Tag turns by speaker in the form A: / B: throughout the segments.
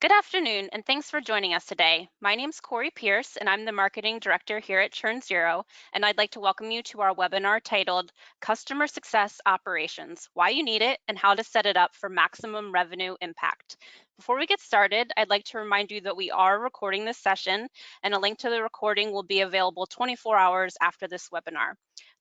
A: Good afternoon, and thanks for joining us today. My name's Corey Pierce, and I'm the Marketing Director here at Churn Zero, and I'd like to welcome you to our webinar titled Customer Success Operations, Why You Need It and How to Set It Up for Maximum Revenue Impact. Before we get started, I'd like to remind you that we are recording this session, and a link to the recording will be available 24 hours after this webinar.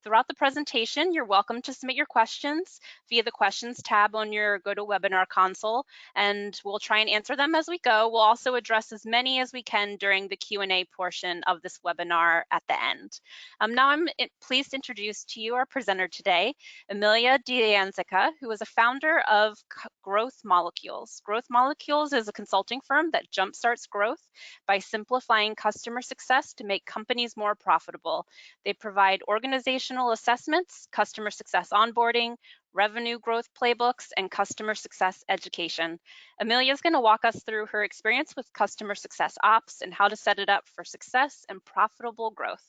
A: Throughout the presentation, you're welcome to submit your questions via the Questions tab on your GoToWebinar console, and we'll try and answer them as we go. We'll also address as many as we can during the Q&A portion of this webinar at the end. Now I'm pleased to introduce to you our presenter today, Emilia D'Anzica, who is a founder of GrowthMolecules. GrowthMolecules is a consulting firm that jumpstarts growth by simplifying customer success to make companies more profitable. They provide organizational assessments, customer success onboarding, revenue growth playbooks, and customer success education. Emilia is going to walk us through her experience with customer success ops and how to set it up for success and profitable growth.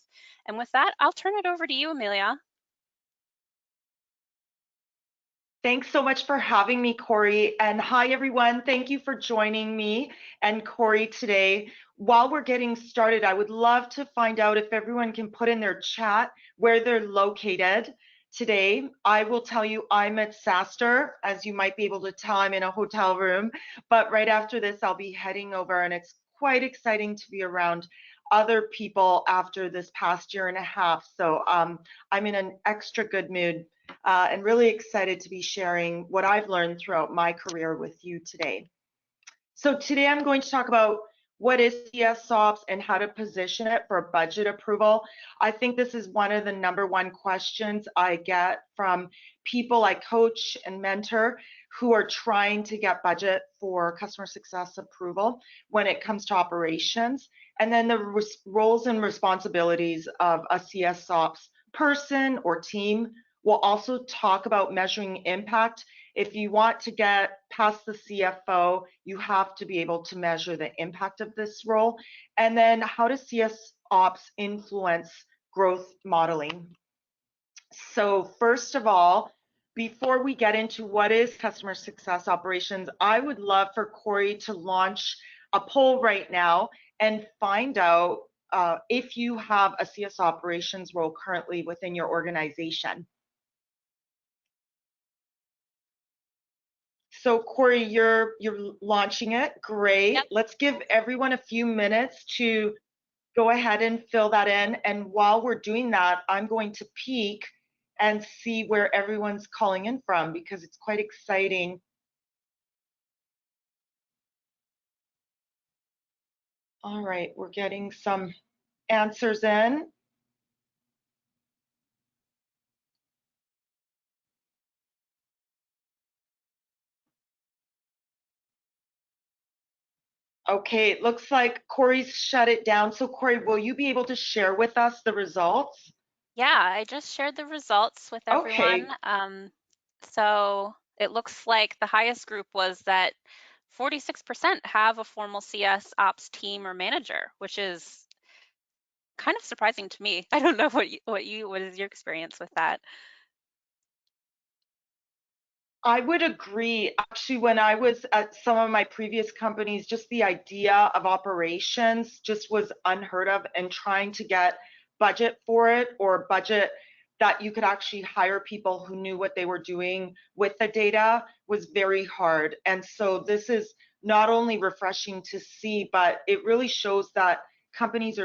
A: And with that, I'll turn it over to you, Emilia.
B: Thanks so much for having me, Corey. And hi, everyone. Thank you for joining me and Corey today. While we're getting started, I would love to find out if everyone can put in their chat where they're located today. I will tell you I'm at SaaStr. As you might be able to tell, I'm in a hotel room. But right after this, I'll be heading over, and it's quite exciting to be around other people after this past year and a half. So I'm in an extra good mood. And really excited to be sharing what I've learned throughout my career with you today. So today I'm going to talk about what is csops and how to position it for budget approval. I think this is one of the #1 questions I get from people I coach and mentor who are trying to get budget for customer success approval when it comes to operations, and then the roles and responsibilities of a csops person or team. We'll also talk about measuring impact. If you want to get past the CFO, you have to be able to measure the impact of this role. And then how does csops influence growth modeling? So first of all, before we get into what is customer success operations, I would love for Corey to launch a poll right now and find out if you have a CS operations role currently within your organization. So Corey, you're launching it. Great.
A: Yep.
B: Let's give everyone a few minutes to go ahead and fill that in. And while we're doing that, I'm going to peek and see where everyone's calling in from, because it's quite exciting. All right, we're getting some answers in. Okay, it looks like Corey's shut it down. So Corey, will you be able to share with us the results?
A: Yeah, I just shared the results with everyone.
B: Okay.
A: So it looks like the highest group was that 46% have a formal CS ops team or manager, which is kind of surprising to me. I don't know what is your experience with that?
B: I would agree. Actually, when I was at some of my previous companies, just the idea of operations just was unheard of, and trying to get budget for it, or budget that you could actually hire people who knew what they were doing with the data, was very hard. And so this is not only refreshing to see, but it really shows that companies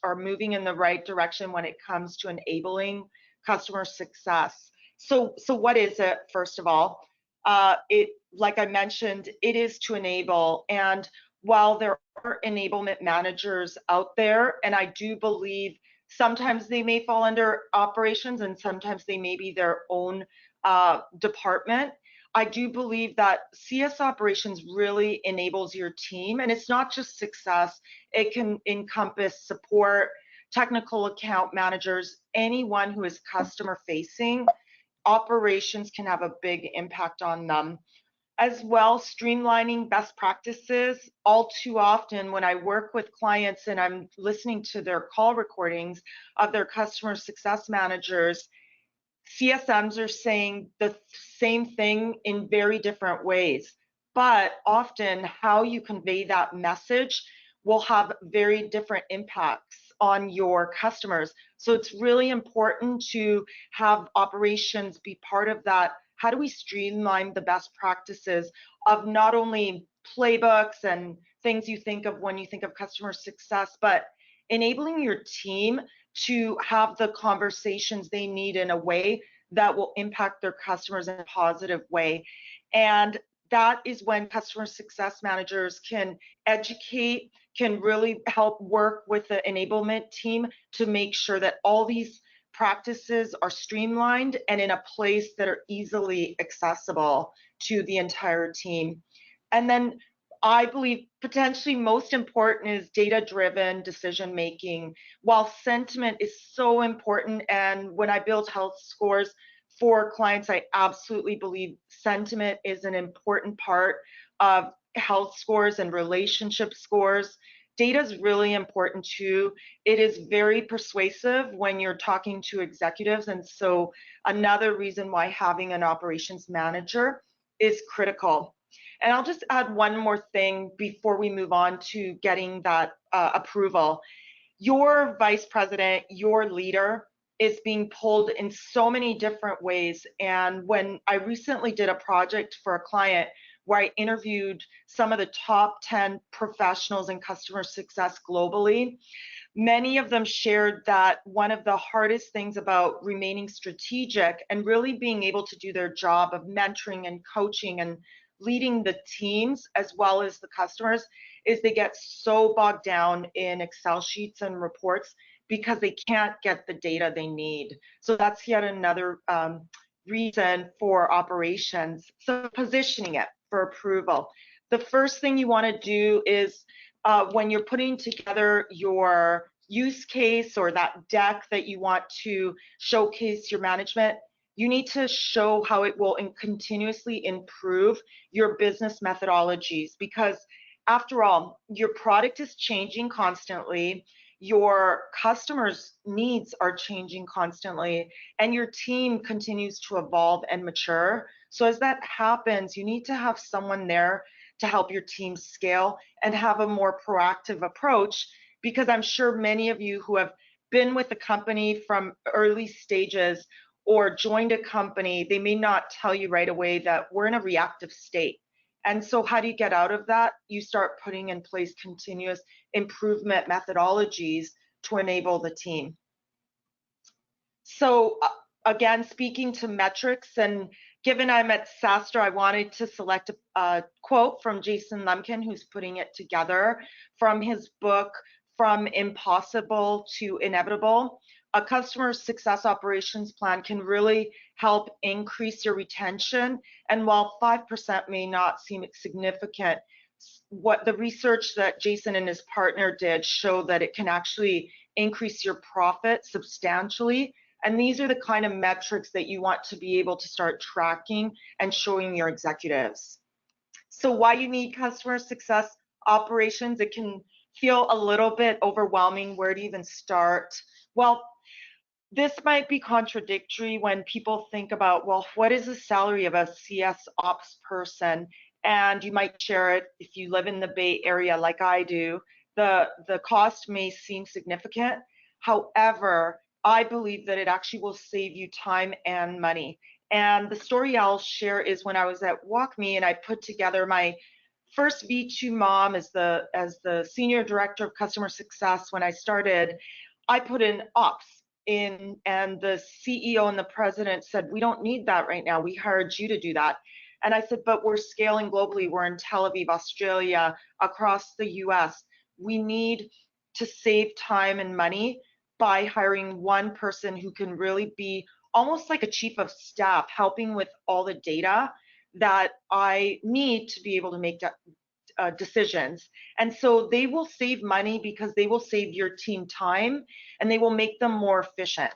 B: are moving in the right direction when it comes to enabling customer success. So what is it, first of all? Like I mentioned, it is to enable. And while there are enablement managers out there, and I do believe sometimes they may fall under operations and sometimes they may be their own department, I do believe that CS operations really enables your team. And it's not just success, it can encompass support, technical account managers, anyone who is customer facing. Operations can have a big impact on them. As well, streamlining best practices. All too often when I work with clients and I'm listening to their call recordings of their customer success managers, CSMs are saying the same thing in very different ways. but often how you convey that message will have very different impacts on your customers. So it's really important to have operations be part of that. How do we streamline the best practices of not only playbooks and things you think of when you think of customer success, but enabling your team to have the conversations they need in a way that will impact their customers in a positive way. And that is when customer success managers can educate, can really help work with the enablement team to make sure that all these practices are streamlined and in a place that are easily accessible to the entire team. And then I believe potentially most important is data-driven decision making. While sentiment is so important, and when I build health scores for clients, I absolutely believe sentiment is an important part of health scores and relationship scores. Data is really important too. It is very persuasive when you're talking to executives. And so another reason why having an operations manager is critical. And I'll just add one more thing before we move on to getting that approval. Your vice president, your leader, is being pulled in so many different ways. And when I recently did a project for a client where I interviewed some of the top 10 professionals in customer success globally, many of them shared that one of the hardest things about remaining strategic and really being able to do their job of mentoring and coaching and leading the teams as well as the customers is they get so bogged down in Excel sheets and reports because they can't get the data they need. So that's yet another reason for operations. So positioning it for approval. The first thing you want to do is when you're putting together your use case or that deck that you want to showcase your management, you need to show how it will continuously improve your business methodologies, because after all, your product is changing constantly, your customers' needs are changing constantly, and your team continues to evolve and mature. So as that happens, you need to have someone there to help your team scale and have a more proactive approach, because I'm sure many of you who have been with the company from early stages or joined a company, they may not tell you right away that we're in a reactive state. And so how do you get out of that? You start putting in place continuous improvement methodologies to enable the team. So again, speaking to metrics, and given I'm at SaaStr, I wanted to select a quote from Jason Lemkin, who's putting it together, from his book, From Impossible to Inevitable. A customer success operations plan can really help increase your retention. And while 5% may not seem significant, what the research that Jason and his partner did show that it can actually increase your profit substantially. And these are the kind of metrics that you want to be able to start tracking and showing your executives. So why you need customer success operations? It can feel a little bit overwhelming. Where to even start? Well, this might be contradictory when people think about, well, what is the salary of a CS ops person? And you might share it if you live in the Bay Area like I do. The cost may seem significant. However, I believe that it actually will save you time and money. And the story I'll share is when I was at WalkMe and I put together my first V2 mom as the senior director of customer success. When I started, I put in ops in, and the CEO and the president said, we don't need that right now. We hired you to do that. And I said, but we're scaling globally. We're in Tel Aviv, Australia, across the US. We need to save time and money by hiring one person who can really be almost like a chief of staff, helping with all the data that I need to be able to make decisions. And so they will save money because they will save your team time and they will make them more efficient.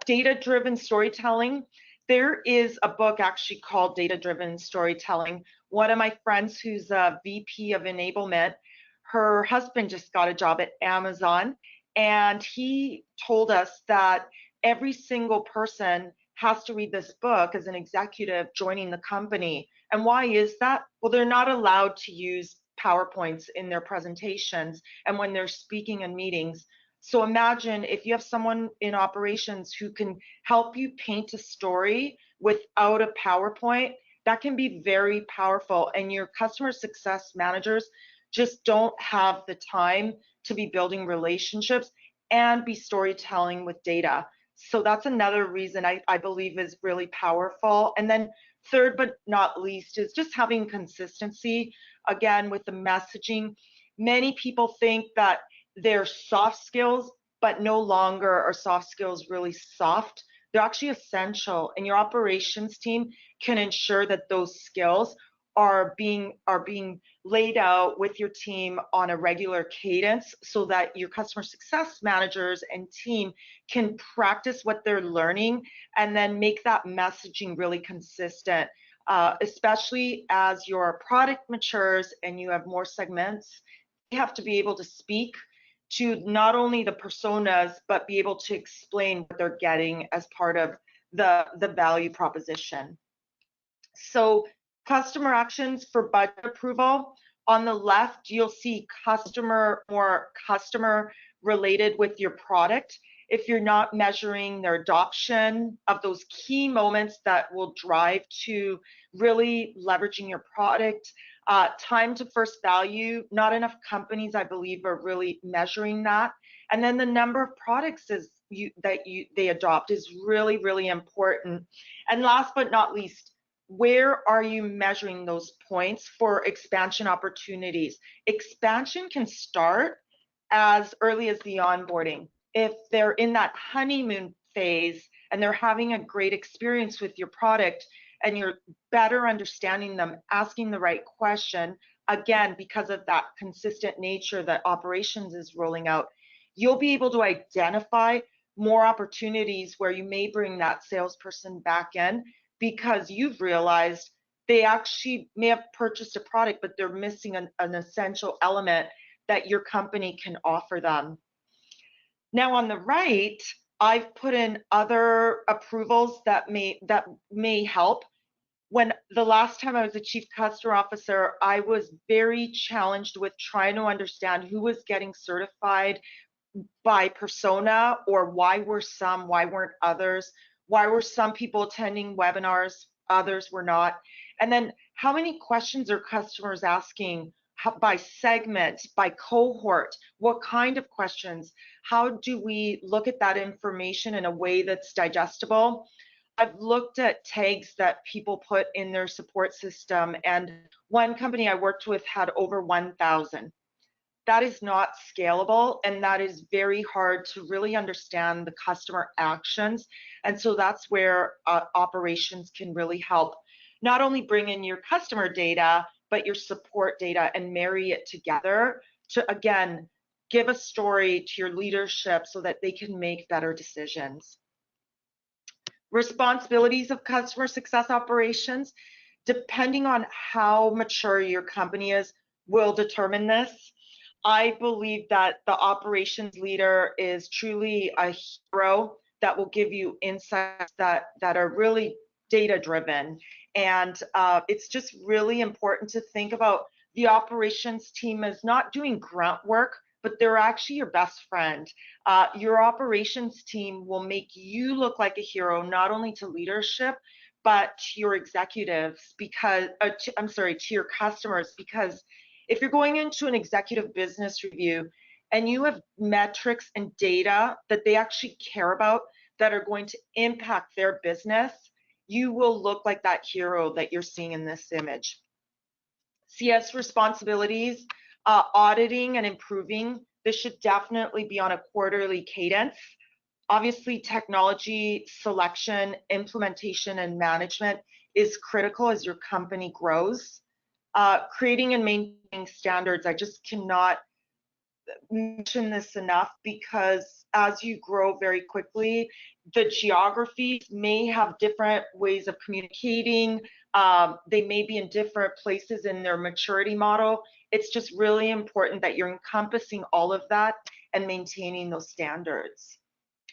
B: Data-driven storytelling. There is a book actually called Data-Driven Storytelling. One of my friends who's a VP of enablement, her husband just got a job at Amazon, and he told us that every single person has to read this book as an executive joining the company. And why is that? Well, they're not allowed to use PowerPoints in their presentations and when they're speaking in meetings. So imagine if you have someone in operations who can help you paint a story without a PowerPoint, that can be very powerful. And your customer success managers just don't have the time to be building relationships and be storytelling with data. So that's another reason I believe is really powerful. And then third but not least is just having consistency. Again, with the messaging, many people think that they're soft skills, but no longer are soft skills really soft. They're actually essential, and your operations team can ensure that those skills are being laid out with your team on a regular cadence so that your customer success managers and team can practice what they're learning and then make that messaging really consistent, especially as your product matures and you have more segments. You have to be able to speak to not only the personas, but be able to explain what they're getting as part of the value proposition. So customer actions for budget approval. On the left, you'll see more customer related with your product. If you're not measuring their adoption of those key moments that will drive to really leveraging your product, time to first value, not enough companies, I believe, are really measuring that. And then the number of products they adopt is really, really important. And last but not least, where are you measuring those points for expansion opportunities? Expansion can start as early as the onboarding. If they're in that honeymoon phase and they're having a great experience with your product and you're better understanding them, asking the right question, again, because of that consistent nature that operations is rolling out, you'll be able to identify more opportunities where you may bring that salesperson back in because you've realized they actually may have purchased a product, but they're missing an essential element that your company can offer them. Now on the right, I've put in other approvals that may help. When the last time I was a chief customer officer, I was very challenged with trying to understand who was getting certified by persona, or why were some, why weren't others? Why were some people attending webinars, others were not? And then how many questions are customers asking by segment, by cohort? What kind of questions? How do we look at that information in a way that's digestible? I've looked at tags that people put in their support system, and one company I worked with had over 1,000. That is not scalable, and that is very hard to really understand the customer actions. And so that's where operations can really help not only bring in your customer data, but your support data and marry it together to, again, give a story to your leadership so that they can make better decisions. Responsibilities of customer success operations, depending on how mature your company is, will determine this. I believe that the operations leader is truly a hero that will give you insights that are really data driven. And it's just really important to think about the operations team as not doing grunt work, but they're actually your best friend. Your operations team will make you look like a hero, not only to leadership, but to your executives, because, to your customers, because if you're going into an executive business review and you have metrics and data that they actually care about that are going to impact their business, you will look like that hero that you're seeing in this image. CS responsibilities, auditing and improving. This should definitely be on a quarterly cadence. Obviously, technology selection, implementation, and management is critical as your company grows. Creating and maintaining standards, I just cannot mention this enough, because as you grow very quickly, the geographies may have different ways of communicating. They may be in different places in their maturity model. It's just really important that you're encompassing all of that and maintaining those standards.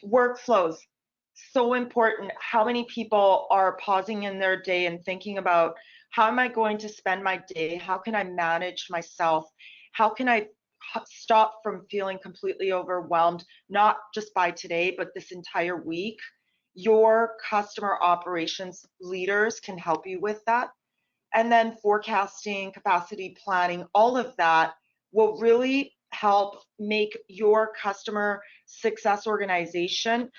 B: Workflows. so important. How many people are pausing in their day and thinking about, how am I going to spend my day? How can I manage myself? How can I stop from feeling completely overwhelmed, not just by today, but this entire week? Your customer operations leaders can help you with that. And then forecasting, capacity planning, all of that will really help make your customer success organization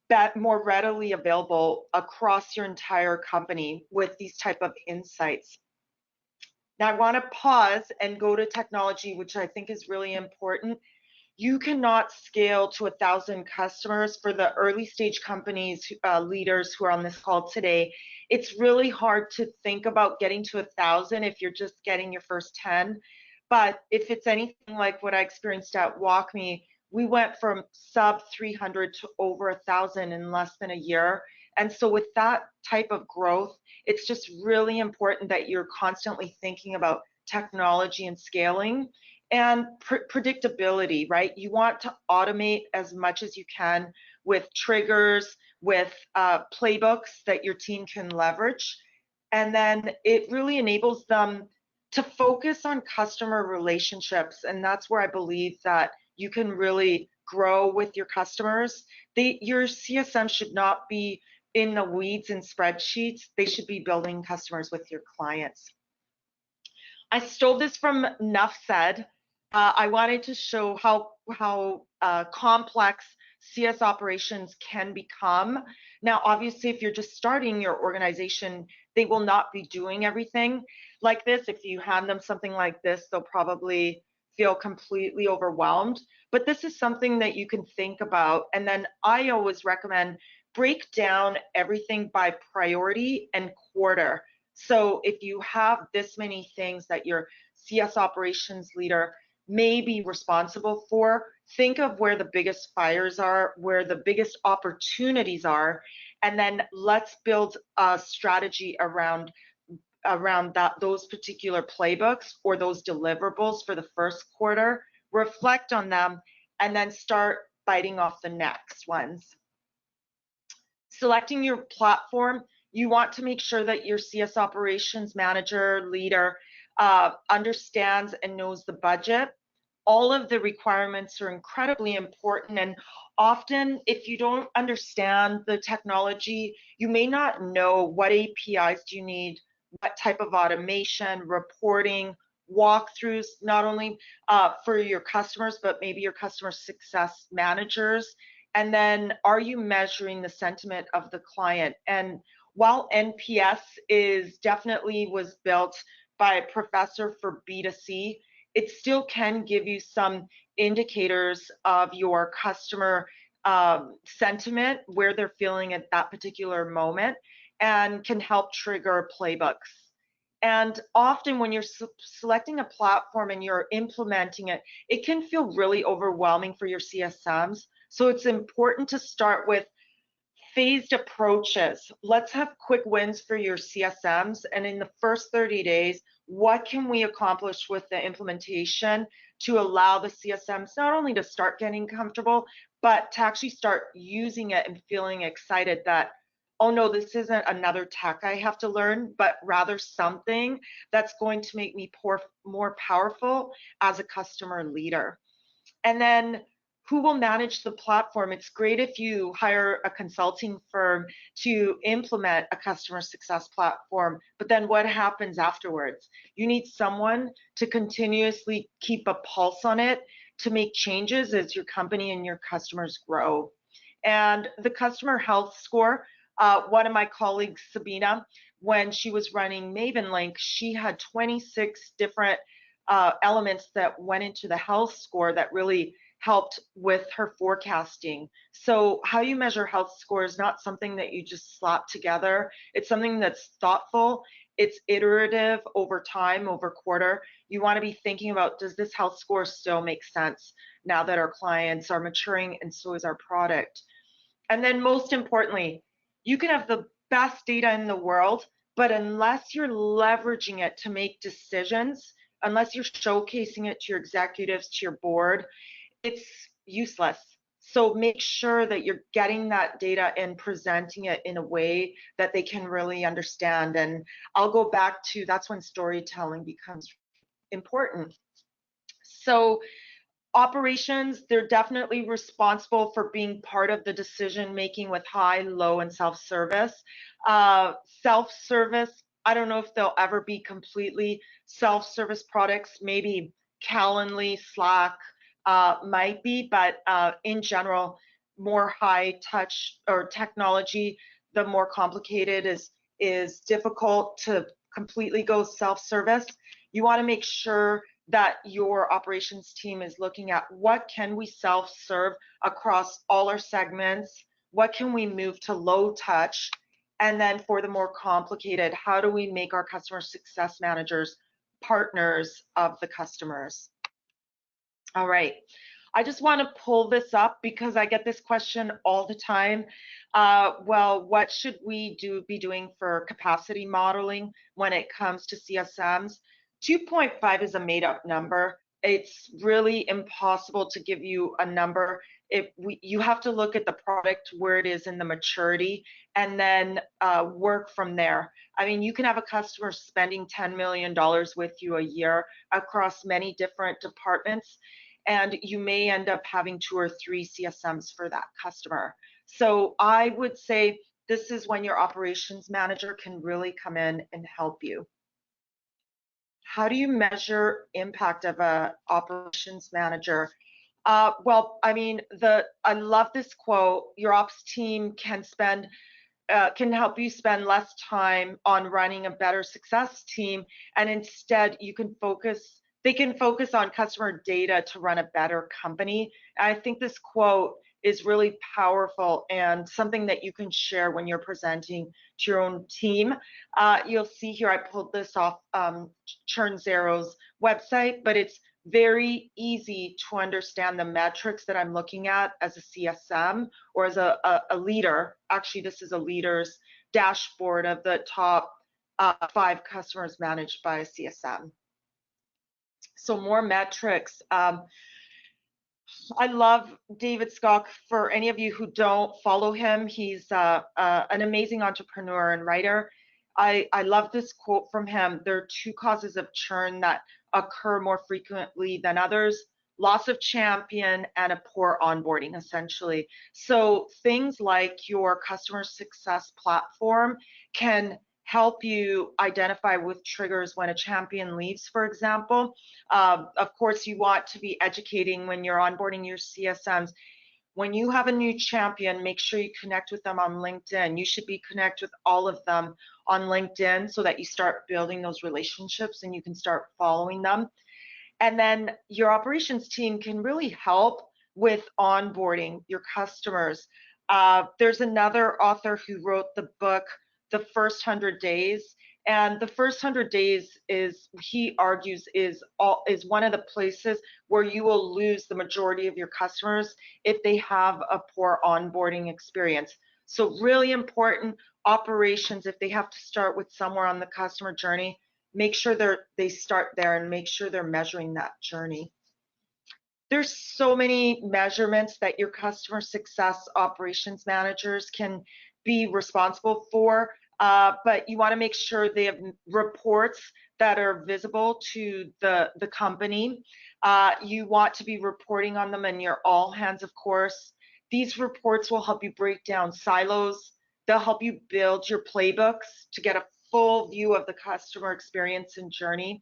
B: that more readily available across your entire company with these type of insights. Now I want to pause and go to technology, which I think is really important. You cannot scale to 1,000 customers. For the early stage companies, leaders who are on this call today, it's really hard to think about getting to 1,000 if you're just getting your first 10. But if it's anything like what I experienced at WalkMe, we went from sub 300 to over 1,000 in less than a year. And so with that type of growth, it's just really important that you're constantly thinking about technology and scaling and predictability, right? You want to automate as much as you can with triggers, with playbooks that your team can leverage. And then it really enables them to focus on customer relationships. And that's where I believe that you can really grow with your customers. Your CSM should not be in the weeds and spreadsheets. They should be building customers with your clients. I stole this from Nuff Said. I wanted to show how complex CS operations can become. Now, obviously, if you're just starting your organization, they will not be doing everything like this. If you hand them something like this, they'll probably feel completely overwhelmed. But this is something that you can think about. And then I always recommend break down everything by priority and quarter. So if you have this many things that your CS operations leader may be responsible for, think of where the biggest fires are, where the biggest opportunities are, and then let's build a strategy around those particular playbooks or those deliverables for the first quarter, reflect on them, and then start biting off the next ones. Selecting your platform, you want to make sure that your CS operations manager, leader, understands and knows the budget. All of the requirements are incredibly important, and often if you don't understand the technology, you may not know what APIs do you need, what type of automation, reporting, walkthroughs, not only for your customers, but maybe your customer success managers. And then are you measuring the sentiment of the client? And while NPS was built by a professor for B2C, it still can give you some indicators of your customer sentiment, where they're feeling at that particular moment, and can help trigger playbooks. And often when you're selecting a platform and you're implementing it, it can feel really overwhelming for your CSMs. So it's important to start with phased approaches. Let's have quick wins for your CSMs. And in the first 30 days, what can we accomplish with the implementation to allow the CSMs not only to start getting comfortable, but to actually start using it and feeling excited that, oh no, this isn't another tech I have to learn, but rather something that's going to make me more powerful as a customer leader. And then who will manage the platform? It's great if you hire a consulting firm to implement a customer success platform, but then what happens afterwards? You need someone to continuously keep a pulse on it, to make changes as your company and your customers grow. And the customer health score, one of my colleagues, Sabina, when she was running MavenLink, she had 26 different elements that went into the health score that really helped with her forecasting. So how you measure health score is not something that you just slap together. It's something that's thoughtful. It's iterative over time, over quarter. You want to be thinking about, does this health score still make sense now that our clients are maturing and so is our product? And then most importantly, you can have the best data in the world, but unless you're leveraging it to make decisions, unless you're showcasing it to your executives, to your board, it's useless. So make sure that you're getting that data and presenting it in a way that they can really understand. And I'll go back to, that's when storytelling becomes important. So operations, they're definitely responsible for being part of the decision making with high, low, and self-service. Self-service, I don't know if they'll ever be completely self-service products. Maybe Calendly, Slack might be, but in general, more high touch or technology, the more complicated is difficult to completely go self-service. You want to make sure that your operations team is looking at what can we self-serve across all our segments, what can we move to low touch, and then for the more complicated, how do we make our customer success managers partners of the customers? All right. I just want to pull this up because I get this question all the time. Well, what should we be doing for capacity modeling when it comes to CSMs? 2.5 is a made up number. It's really impossible to give you a number. You have to look at the product, where it is in the maturity, and then work from there. I mean, you can have a customer spending $10 million with you a year across many different departments, and you may end up having 2 or 3 CSMs for that customer. So I would say this is when your operations manager can really come in and help you. How do you measure impact of a operations manager? Well, I mean, I love this quote. Your ops team can help you spend less time on running a better success team, and instead they can focus on customer data to run a better company. And I think this quote is really powerful and something that you can share when you're presenting to your own team. You'll see here, I pulled this off Churn Zero's website, but it's very easy to understand the metrics that I'm looking at as a CSM or as a leader. Actually, this is a leader's dashboard of the top 5 customers managed by a CSM. So more metrics. I love David Scott. For any of you who don't follow him, he's an amazing entrepreneur and writer. I love this quote from him. There are 2 causes of churn that occur more frequently than others: loss of champion and a poor onboarding, essentially. So things like your customer success platform can help you identify with triggers when a champion leaves, for example. Of course, you want to be educating when you're onboarding your CSMs. When you have a new champion, make sure you connect with them on LinkedIn. You should be connect with all of them on LinkedIn so that you start building those relationships and you can start following them. And then your operations team can really help with onboarding your customers. There's another author who wrote the book, The First 100 Days. And the first 100 days he argues, is one of the places where you will lose the majority of your customers if they have a poor onboarding experience. So really important, operations, if they have to start with somewhere on the customer journey, make sure they start there and make sure they're measuring that journey. There's so many measurements that your customer success operations managers can be responsible for, but you want to make sure they have reports that are visible to the company. You want to be reporting on them in your all hands, of course. These reports will help you break down silos. They'll help you build your playbooks to get a full view of the customer experience and journey.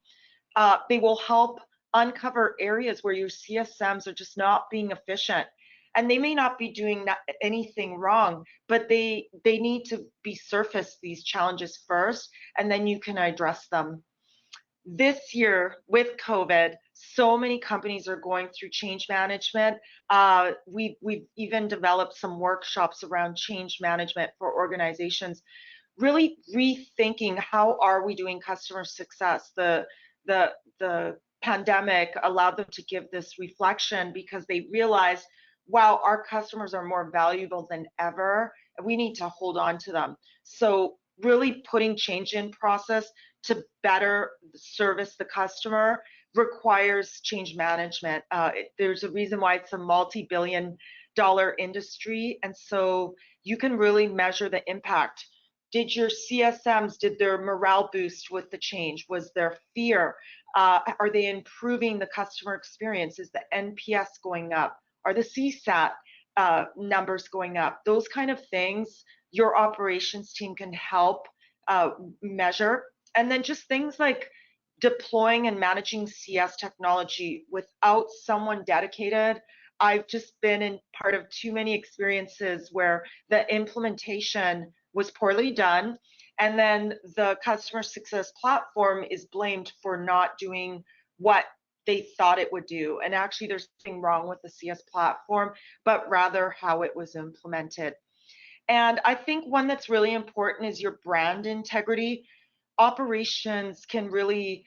B: They will help uncover areas where your CSMs are just not being efficient. And they may not be doing anything wrong, but they need to be surfaced, these challenges first, and then you can address them. This year with COVID, so many companies are going through change management. We've even developed some workshops around change management for organizations, really rethinking how are we doing customer success. The pandemic allowed them to give this reflection because they realized, wow, our customers are more valuable than ever, and we need to hold on to them. So really putting change in process to better service the customer requires change management. There's a reason why it's a multi-billion dollar industry. And so you can really measure the impact. Did your CSMs, did their morale boost with the change? Was there fear? Are they improving the customer experience? Is the NPS going up? Are the CSAT numbers going up? Those kind of things your operations team can help measure. And then just things like deploying and managing CS technology without someone dedicated. I've just been in part of too many experiences where the implementation was poorly done, and then the customer success platform is blamed for not doing what they thought it would do. And actually, there's nothing wrong with the CS platform, but rather how it was implemented. And I think one that's really important is your brand integrity. Operations can really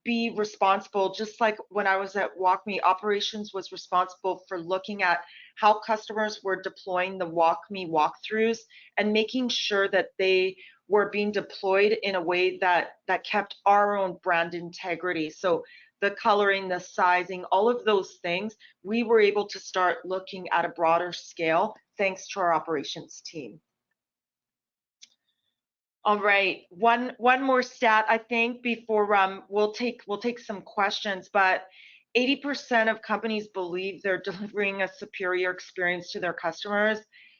B: be responsible, just like when I was at WalkMe, operations was responsible for looking at how customers were deploying the WalkMe walkthroughs and making sure that they were being deployed in a way that kept our own brand integrity. So the coloring, the sizing, all of those things, we were able to start looking at a broader scale thanks to our operations team. All right, one more stat I think before we'll take some questions, but 80% of companies believe they're delivering a superior experience to their customers,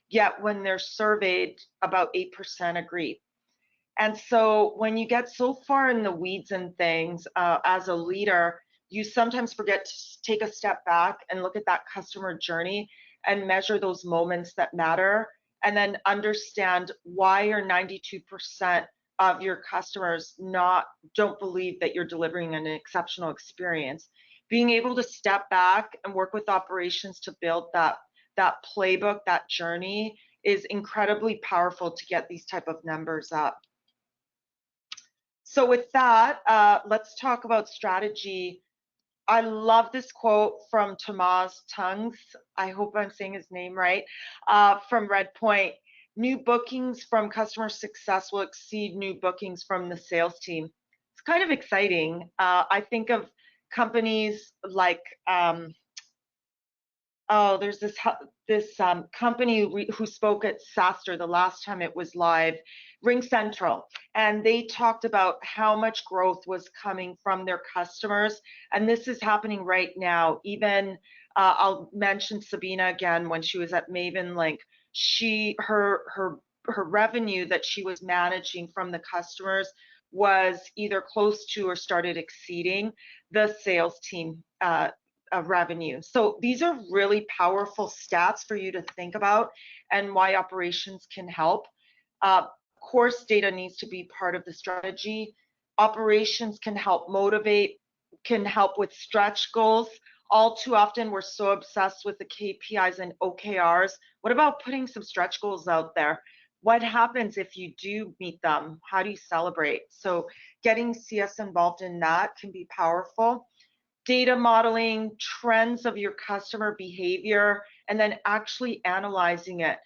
B: yet when they're surveyed, about 8% agree. And so when you get so far in the weeds and things as a leader, you sometimes forget to take a step back and look at that customer journey and measure those moments that matter, and then understand why are 92% of your customers don't believe that you're delivering an exceptional experience. Being able to step back and work with operations to build that playbook, that journey, is incredibly powerful to get these type of numbers up. So with that, let's talk about strategy. I love this quote from Tomas Tungs. I hope I'm saying his name right, from Redpoint. New bookings from customer success will exceed new bookings from the sales team. It's kind of exciting. I think of companies like there's this company who spoke at SaaStr the last time it was live, RingCentral, and they talked about how much growth was coming from their customers, and this is happening right now. Even I'll mention Sabina again when she was at MavenLink. Her revenue that she was managing from the customers was either close to or started exceeding the sales team revenue. So these are really powerful stats for you to think about and why operations can help. Of course, data needs to be part of the strategy. Operations can help motivate, can help with stretch goals. All too often, we're so obsessed with the KPIs and OKRs. What about putting some stretch goals out there? What happens if you do meet them? How do you celebrate? So getting CS involved in that can be powerful. Data modeling, trends of your customer behavior, and then actually analyzing it.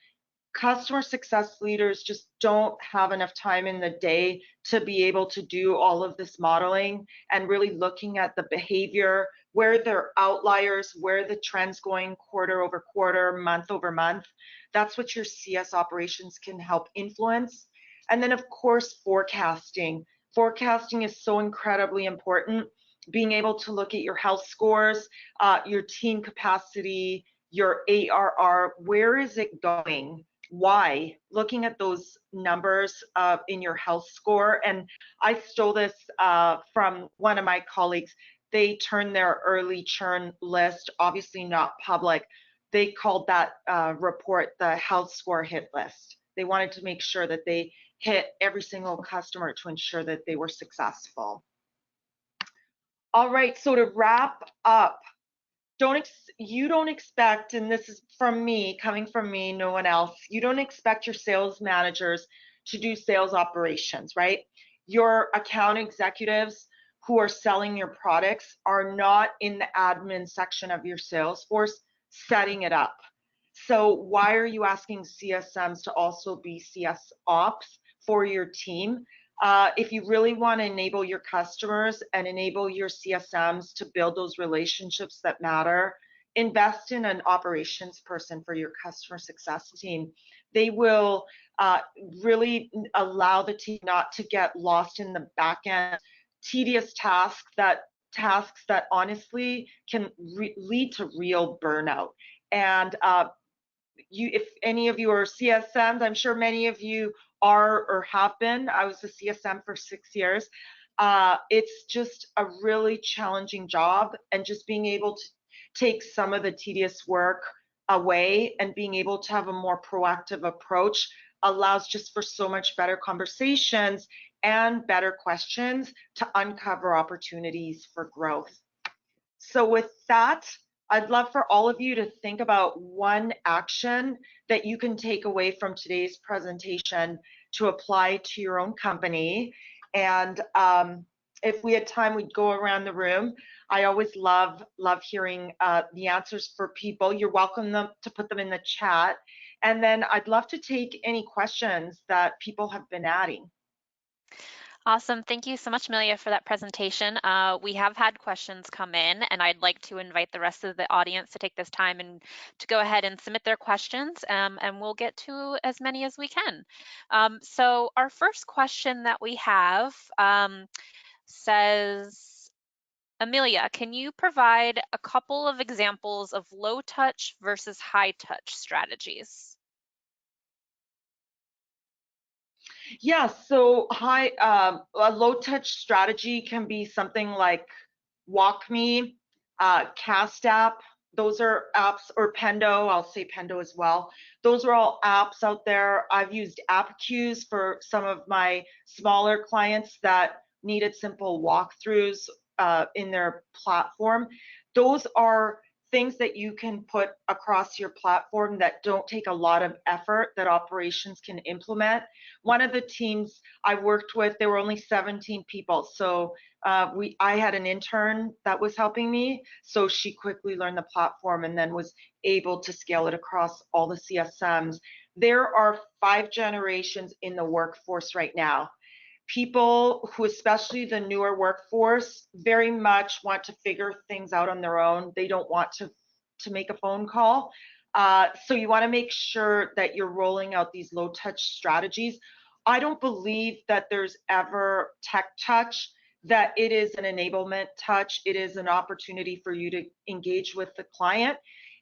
B: Customer success leaders just don't have enough time in the day to be able to do all of this modeling and really looking at the behavior, where there are outliers, where the trend's going quarter over quarter, month over month. That's what your CS operations can help influence. And then, of course, forecasting. Forecasting is so incredibly important. Being able to look at your health scores, your team capacity, your ARR, where is it going? Why? Looking at those numbers in your health score. And I stole this from one of my colleagues. They turned their early churn list, obviously not public. They called that report the health score hit list. They wanted to make sure that they hit every single customer to ensure that they were successful. All right, so to wrap up, you don't expect, and this is from me, coming from me, no one else, you don't expect your sales managers to do sales operations, right? Your account executives who are selling your products are not in the admin section of your Salesforce setting it up. So why are you asking CSMs to also be CS ops for your team? If you really want to enable your customers and enable your CSMs to build those relationships that matter, invest in an operations person for your customer success team. They will really allow the team not to get lost in the back end tedious tasks that honestly can lead to real burnout. And if any of you are CSMs, I'm sure many of you are or have been. I was a CSM for 6 years. It's just a really challenging job, and just being able to take some of the tedious work away and being able to have a more proactive approach allows just for so much better conversations and better questions to uncover opportunities for growth. So with that, I'd love for all of you to think about one action that you can take away from today's presentation to apply to your own company. And if we had time, we'd go around the room. I always love hearing the answers for people. You're welcome to put them in the chat. And then I'd love to take any questions that people have been adding.
A: Awesome. Thank you so much, Amelia, for that presentation. We have had questions come in, and I'd like to invite the rest of the audience to take this time and to go ahead and submit their questions, and we'll get to as many as we can. So our first question that we have says, Amelia, can you provide a couple of examples of low touch versus high touch strategies?
B: Yeah, so a low touch strategy can be something like WalkMe, Cast app. Those are apps, or Pendo. I'll say Pendo as well. Those are all apps out there. I've used app queues for some of my smaller clients that needed simple walkthroughs in their platform. Those are things that you can put across your platform that don't take a lot of effort, that operations can implement. One of the teams I worked with, there were only 17 people. So I had an intern that was helping me. So she quickly learned the platform and then was able to scale it across all the CSMs. There are 5 generations in the workforce right now. People who, especially the newer workforce, very much want to figure things out on their own. They don't want to make a phone call. So you want to make sure that you're rolling out these low touch strategies. I don't believe that there's ever tech touch, that it is an enablement touch. It is an opportunity for you to engage with the client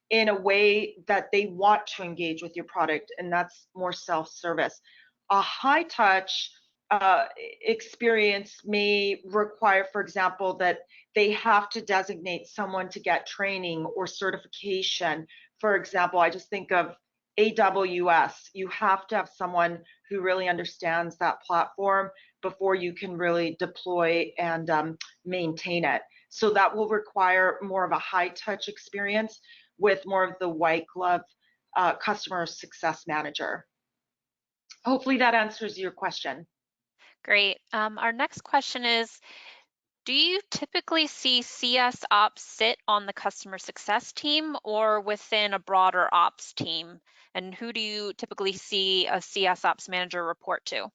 B: in a way that they want to engage with your product, and that's more self-service. A high touch experience may require, for example, that they have to designate someone to get training or certification. For example, I just think of AWS. You have to have someone who really understands that platform before you can really deploy and maintain it. So that will require more of a high touch experience with more of the white glove customer success manager. Hopefully that answers your question.
A: Great. Our next question is, do you typically see CS ops sit on the customer success team or within a broader ops team? And who do you typically see a CS ops manager report to?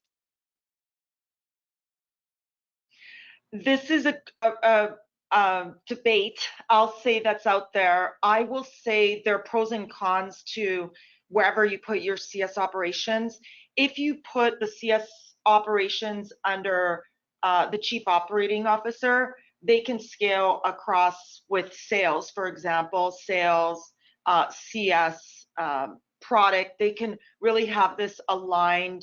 B: This is a debate, I'll say, that's out there. I will say there are pros and cons to wherever you put your CS operations. If you put the CS operations under the chief operating officer, they can scale across with sales, for example, sales, CS, product. They can really have this aligned,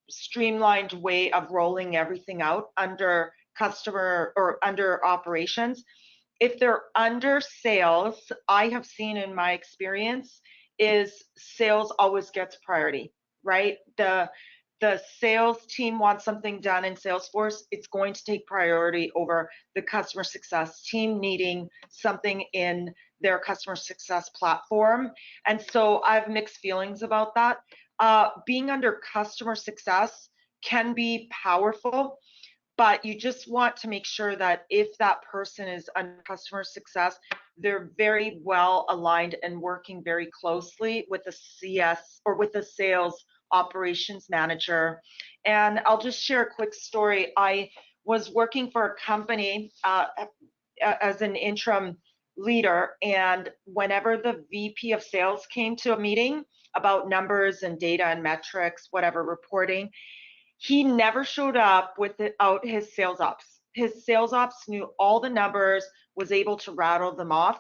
B: streamlined way of rolling everything out under customer or under operations. If they're under sales, I have seen in my experience is sales always gets priority, right? The sales team wants something done in Salesforce, it's going to take priority over the customer success team needing something in their customer success platform. And so I have mixed feelings about that. Being under customer success can be powerful, but you just want to make sure that if that person is under customer success, they're very well aligned and working very closely with the CS or with the sales operations manager. And I'll just share a quick story. I was working for a company as an interim leader, and whenever the VP of sales came to a meeting about numbers and data and metrics, whatever reporting, he never showed up without his sales ops. His sales ops knew all the numbers, was able to rattle them off.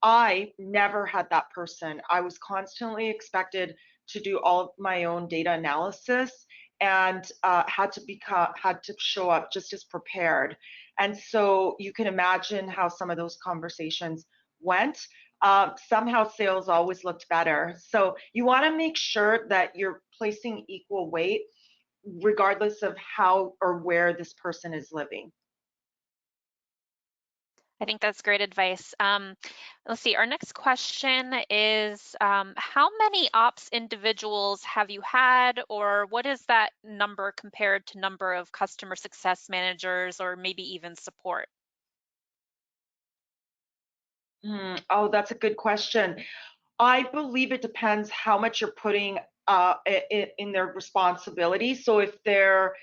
B: I never had that person. I was constantly expected to do all of my own data analysis, and had to show up just as prepared. And so you can imagine how some of those conversations went. Somehow sales always looked better. So you want to make sure that you're placing equal weight regardless of how or where this person is living.
A: I think that's great advice. Let's see, our next question is, how many ops individuals have you had, or what is that number compared to number of customer success managers or maybe even support?
B: Oh, that's a good question. I believe it depends how much you're putting in their responsibility. So if they're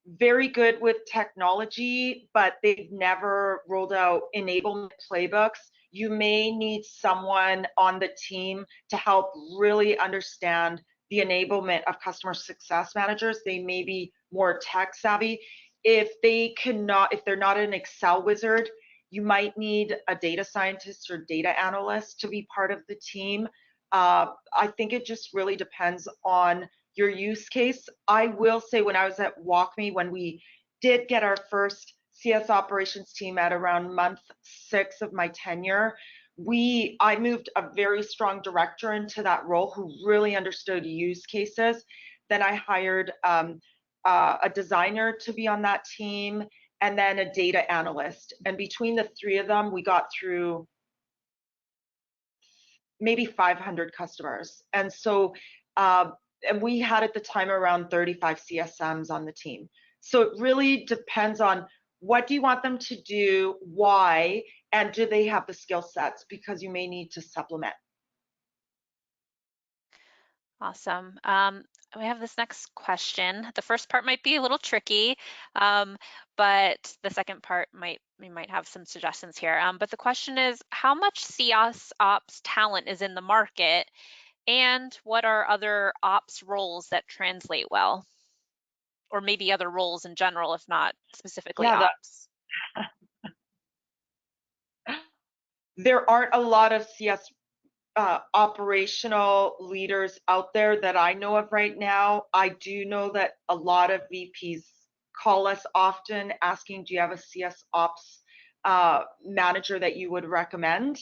B: very good with technology, but they've never rolled out enablement playbooks, you may need someone on the team to help really understand the enablement of customer success managers. They may be more tech savvy. If they're not an Excel wizard, you might need a data scientist or data analyst to be part of the team. I think it just really depends on your use case. I will say when I was at WalkMe, when we did get our first CS operations team at around month 6 of my tenure, I moved a very strong director into that role who really understood use cases. Then I hired a designer to be on that team, and then a data analyst. And between the three of them, we got through maybe 500 customers. And so, and we had at the time around 35 CSMs on the team. So it really depends on what do you want them to do, why, and do they have the skill sets, because you may need to supplement.
A: Awesome. We have this next question. The first part might be a little tricky, but the second part we might have some suggestions here. But the question is, how much CS ops talent is in the market, and what are other ops roles that translate well? Or maybe other roles in general, if not specifically
B: Yeah,
A: ops.
B: there aren't a lot of CS operational leaders out there that I know of right now. I do know that a lot of VPs call us often asking, do you have a CS ops manager that you would recommend?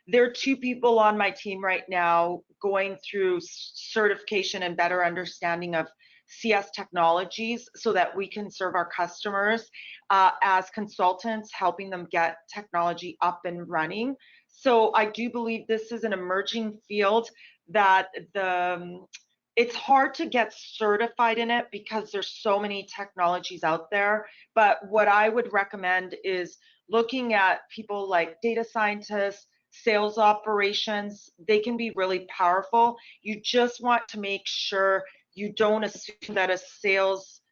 B: There are 2 people on my team right now going through certification and better understanding of CS technologies so that we can serve our customers as consultants, helping them get technology up and running. So I do believe this is an emerging field that it's hard to get certified in it because there's so many technologies out there. But what I would recommend is looking at people like data scientists, sales operations. They can be really powerful. You just want to make sure you don't assume that a sales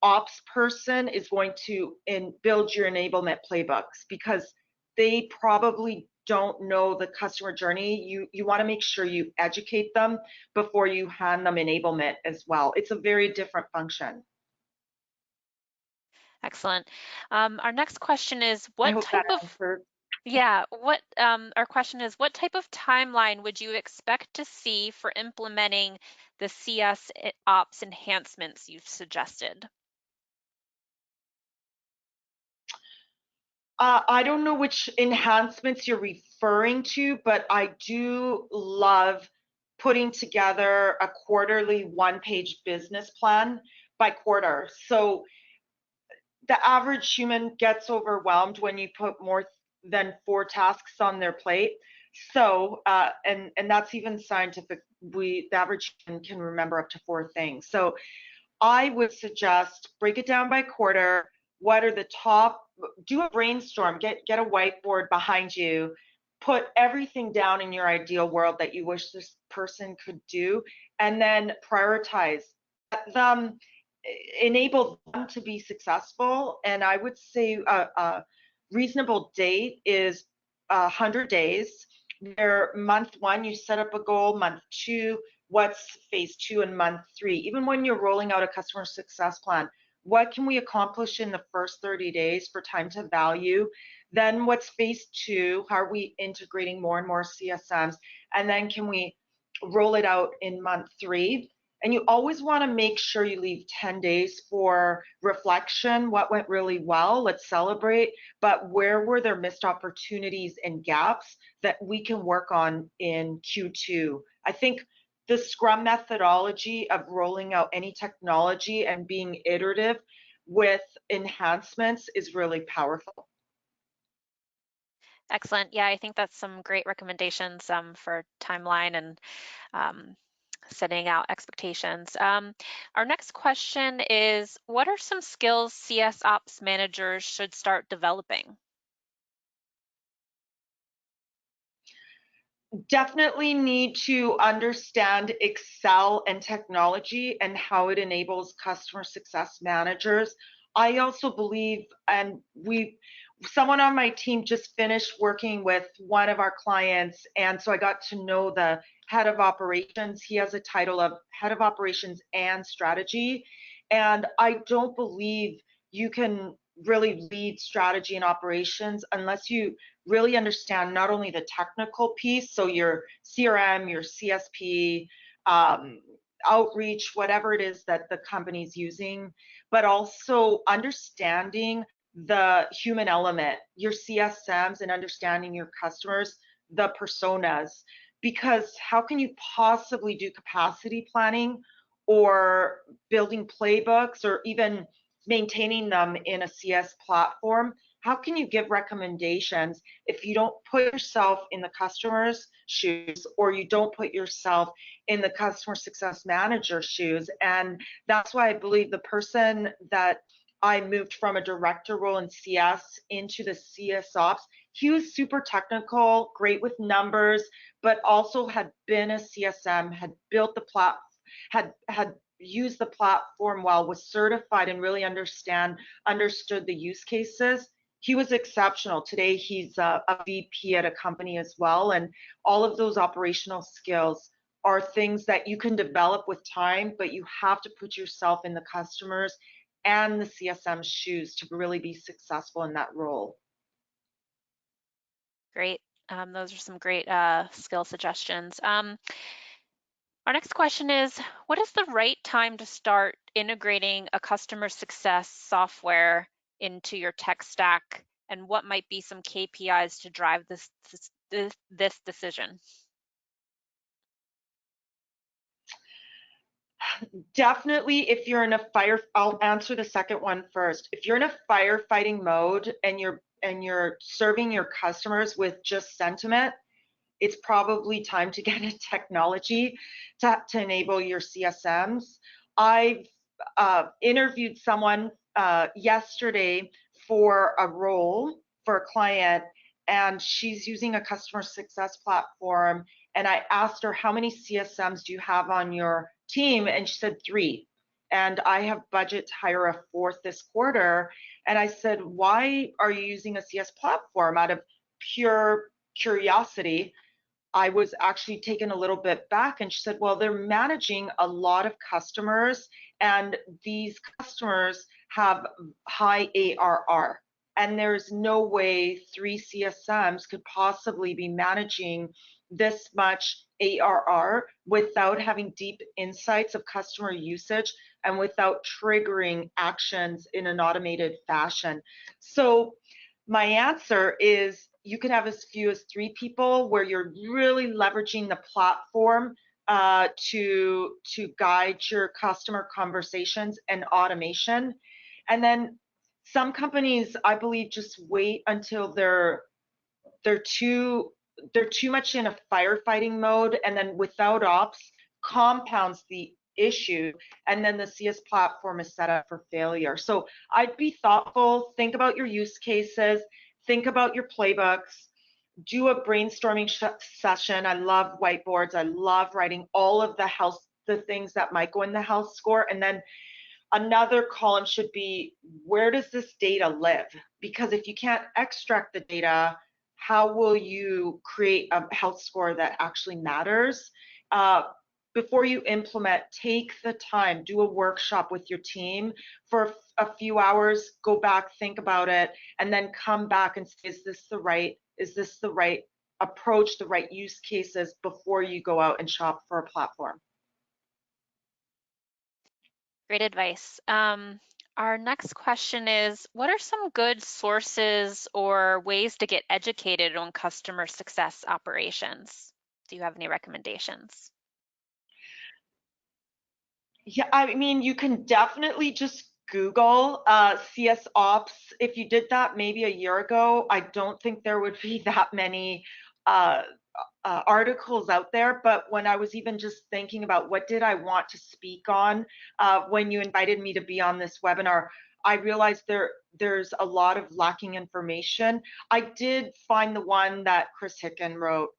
B: ops person is going to build your enablement playbooks, because they probably don't know the customer journey. You want to make sure you educate them before you hand them enablement as well. It's a very different function.
A: Excellent. Our next question is,
B: I
A: what
B: hope that
A: type of
B: answers.
A: our question is, what type of timeline would you expect to see for implementing the CS ops enhancements you've suggested?
B: I don't know which enhancements you're referring to, but I do love putting together a quarterly 1-page business plan by quarter. So the average human gets overwhelmed when you put more than 4 tasks on their plate. So, and that's even scientific. The average human can remember up to 4 things. So I would suggest break it down by quarter. What are the top? Do a brainstorm. Get a whiteboard behind you. Put everything down in your ideal world that you wish this person could do, and then prioritize them. Enable them to be successful. And I would say a reasonable date is 100 days. Where month 1, you set up a goal, month 2, what's phase 2, and month 3. Even when you're rolling out a customer success plan, what can we accomplish in the first 30 days for time to value? Then what's phase 2? How are we integrating more and more CSMs? And then can we roll it out in month 3? And you always want to make sure you leave 10 days for reflection. What went really well? Let's celebrate. But where were there missed opportunities and gaps that we can work on in Q2? I think the Scrum methodology of rolling out any technology and being iterative with enhancements is really powerful.
A: Excellent. Yeah, I think that's some great recommendations for timeline and um, setting out expectations. Our next question is, what are some skills CS ops managers should start developing?
B: Definitely need to understand Excel and technology and how it enables customer success managers. I also believe, and someone on my team just finished working with one of our clients, and so I got to know the head of operations. He has a title of head of operations and strategy, and I don't believe you can really lead strategy and operations unless you really understand not only the technical piece, so your CRM, your CSP, outreach, whatever it is that the company's using, but also understanding the human element, your CSMs, and understanding your customers, the personas. Because how can you possibly do capacity planning or building playbooks or even maintaining them in a CS platform? How can you give recommendations if you don't put yourself in the customer's shoes or you don't put yourself in the customer success manager's shoes? And that's why I believe the person that I moved from a director role in CS into the CS ops, he was super technical, great with numbers, but also had been a CSM, had built the platform, had used the platform well, was certified, and really understood the use cases. He was exceptional. Today, he's a VP at a company as well. And all of those operational skills are things that you can develop with time, but you have to put yourself in the customers and the CSM shoes to really be successful in that role.
A: Great. Those are some great skill suggestions. Our next question is, what is the right time to start integrating a customer success software into your tech stack, and what might be some KPIs to drive this decision?
B: Definitely, if you're in a I'll answer the second one first. If you're in a firefighting mode and you're serving your customers with just sentiment, it's probably time to get a technology to enable your CSMs. I've interviewed someone yesterday for a role for a client, and she's using a customer success platform. And I asked her, how many CSMs do you have on your team? And she said 3. And I have budget to hire a 4th this quarter. And I said, why are you using a CS platform? Out of pure curiosity, I was actually taken a little bit back, and she said, well, they're managing a lot of customers, and these customers have high ARR. And there's no way 3 CSMs could possibly be managing this much ARR without having deep insights of customer usage and without triggering actions in an automated fashion. So my answer is, you can have as few as 3 people where you're really leveraging the platform to guide your customer conversations and automation. And then some companies, I believe, just wait until they're too much in a firefighting mode, and then without ops compounds the issue, and then the CS platform is set up for failure. So I'd be thoughtful, think about your use cases, think about your playbooks, do a brainstorming session. I love whiteboards. I love writing all of the things that might go in the health score. And then another column should be, where does this data live? Because if you can't extract the data, how will you create a health score that actually matters? Before you implement, take the time, do a workshop with your team for a few hours, go back, think about it, and then come back and say, is this the right approach, the right use cases before you go out and shop for a platform?
A: Great advice. Our next question is, what are some good sources or ways to get educated on customer success operations? Do you have any recommendations?
B: Yeah, I mean, you can definitely just Google CS ops. If you did that maybe a year ago, I don't think there would be that many uh, articles out there. But when I was even just thinking about what did I want to speak on when you invited me to be on this webinar, I realized there's a lot of lacking information. I did find the one that Chris Hicken wrote.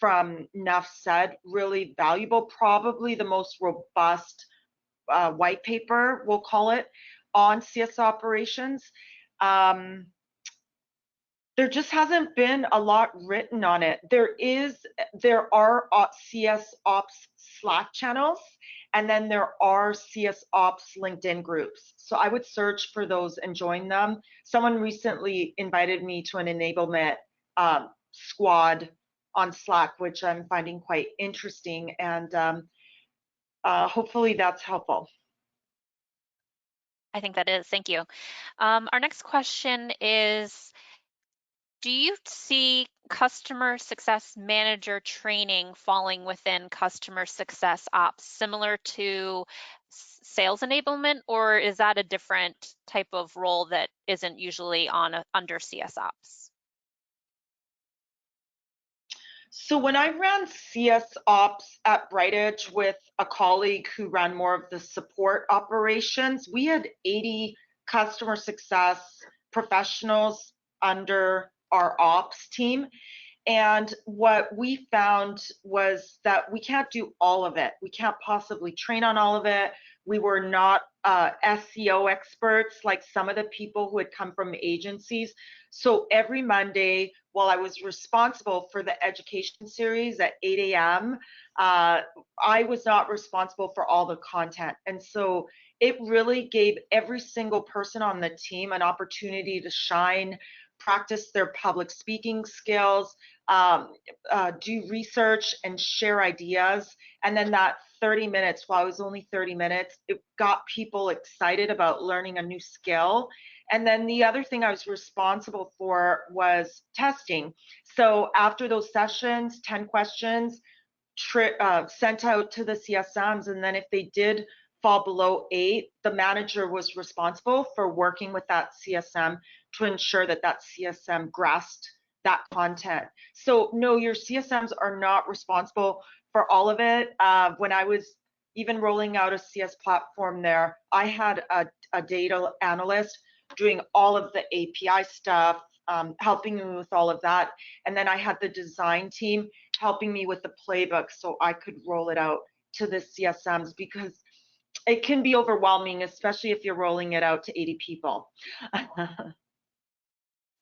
B: From Nuff Said, really valuable, probably the most robust white paper, we'll call it, on CS operations. There just hasn't been a lot written on it. There are CS ops Slack channels, and then there are CS ops LinkedIn groups. So I would search for those and join them. Someone recently invited me to an enablement squad on Slack, which I'm finding quite interesting, and hopefully that's helpful.
A: I think that is. Thank you. Our next question is, do you see customer success manager training falling within customer success ops, similar to sales enablement, or is that a different type of role that isn't usually under CS ops?
B: So when I ran CS ops at Bright Edge with a colleague who ran more of the support operations, we had 80 customer success professionals under our ops team. And what we found was that we can't do all of it. We can't possibly train on all of it. We were not SEO experts like some of the people who had come from agencies. So every Monday, while I was responsible for the education series at 8 a.m., I was not responsible for all the content. And so it really gave every single person on the team an opportunity to shine, practice their public speaking skills, do research and share ideas. And then that 30 minutes, while it was only 30 minutes, it got people excited about learning a new skill. And then the other thing I was responsible for was testing. So after those sessions, 10 questions sent out to the CSMs. And then if they did fall below 8, the manager was responsible for working with that CSM to ensure that that CSM grasped that content. So no, your CSMs are not responsible for all of it. When I was even rolling out a CS platform there, I had a data analyst doing all of the API stuff, helping me with all of that. And then I had the design team helping me with the playbook so I could roll it out to the CSMs, because it can be overwhelming, especially if you're rolling it out to 80 people.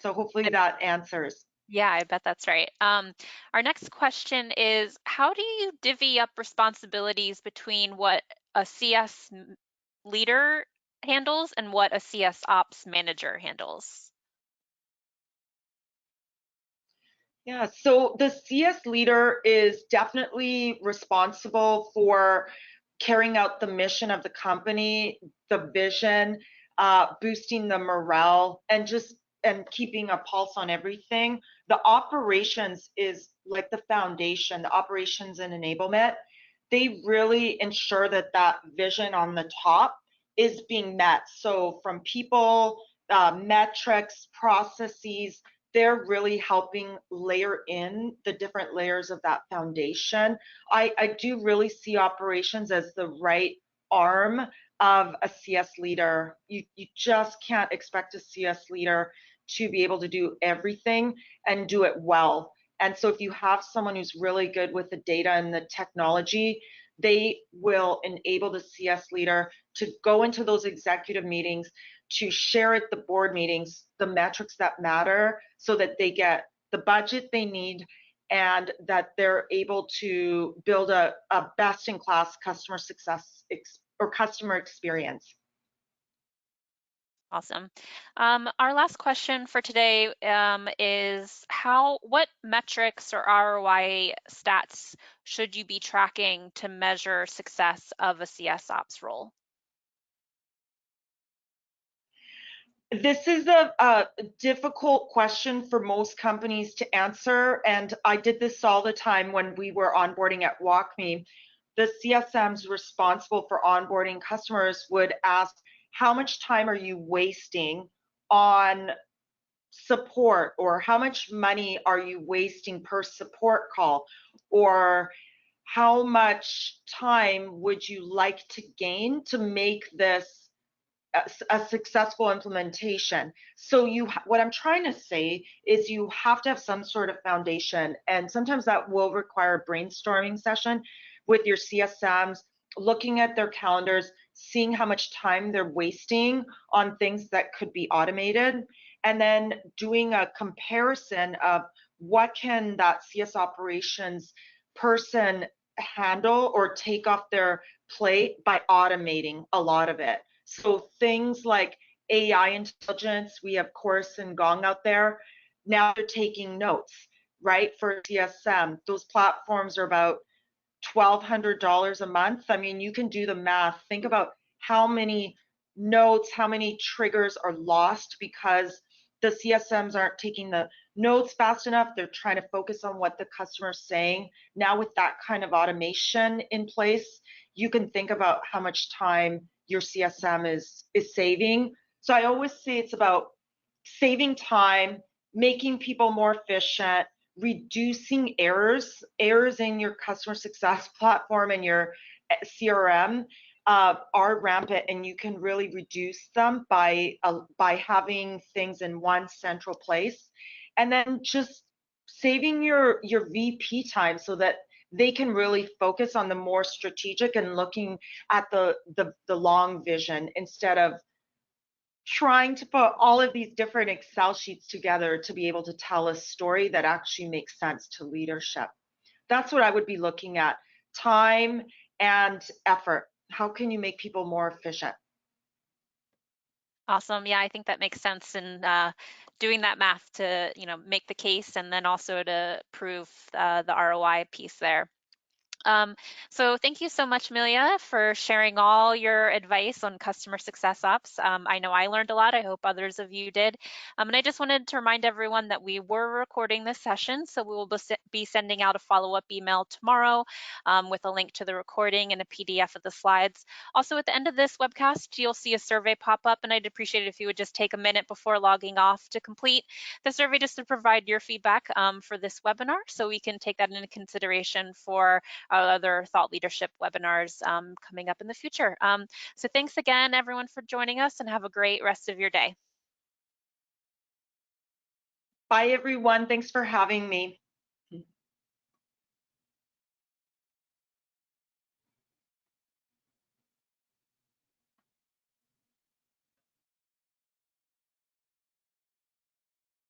B: So hopefully that answers.
A: Yeah, I bet that's right. Our next question is, how do you divvy up responsibilities between what a CS leader handles and what a CS ops manager handles?
B: Yeah, so the CS leader is definitely responsible for carrying out the mission of the company, the vision, boosting the morale, and keeping a pulse on everything. The operations is like the foundation, the operations and enablement. They really ensure that that vision on the top is being met. So from people, metrics, processes, they're really helping layer in the different layers of that foundation. I do really see operations as the right arm of a CS leader. You just can't expect a CS leader to be able to do everything and do it well. And so if you have someone who's really good with the data and the technology, they will enable the CS leader to go into those executive meetings, to share at the board meetings the metrics that matter so that they get the budget they need, and that they're able to build a best-in-class customer success or customer experience.
A: Awesome. Our last question for today is what metrics or ROI stats should you be tracking to measure success of a CS ops role?
B: This is a difficult question for most companies to answer, and I did this all the time when we were onboarding at WalkMe. The CSMs responsible for onboarding customers would ask, how much time are you wasting on support, or how much money are you wasting per support call, or how much time would you like to gain to make this a successful implementation? So what I'm trying to say is you have to have some sort of foundation, and sometimes that will require a brainstorming session with your CSMs, looking at their calendars, seeing how much time they're wasting on things that could be automated, and then doing a comparison of what can that CS operations person handle or take off their plate by automating a lot of it. So things like AI intelligence, we have Chorus and Gong out there. Now they're taking notes, right? For CSM, those platforms are about $1,200 a month. I mean, you can do the math. Think about how many notes, how many triggers are lost because the CSMs aren't taking the notes fast enough. They're trying to focus on what the customer's saying. Now with that kind of automation in place, you can think about how much time your CSM is saving. So I always say it's about saving time, making people more efficient, reducing errors in your customer success platform and your CRM are rampant, and you can really reduce them by having things in one central place, and then just saving your VP time so that they can really focus on the more strategic and looking at the long vision instead of trying to put all of these different Excel sheets together to be able to tell a story that actually makes sense to leadership. That's what I would be looking at: time and effort. How can you make people more efficient?
A: Awesome. Yeah, I think that makes sense in doing that math to, make the case and then also to prove the ROI piece there. So thank you so much, Emilia, for sharing all your advice on customer success ops. I know I learned a lot. I hope others of you did. And I just wanted to remind everyone that we were recording this session, so we will be sending out a follow-up email tomorrow with a link to the recording and a PDF of the slides. Also, at the end of this webcast, you'll see a survey pop up, and I'd appreciate it if you would just take a minute before logging off to complete the survey just to provide your feedback for this webinar, so we can take that into consideration for other thought leadership webinars coming up in the future. So thanks again, everyone, for joining us, and have a great rest of your day.
B: Bye, everyone. Thanks for having me.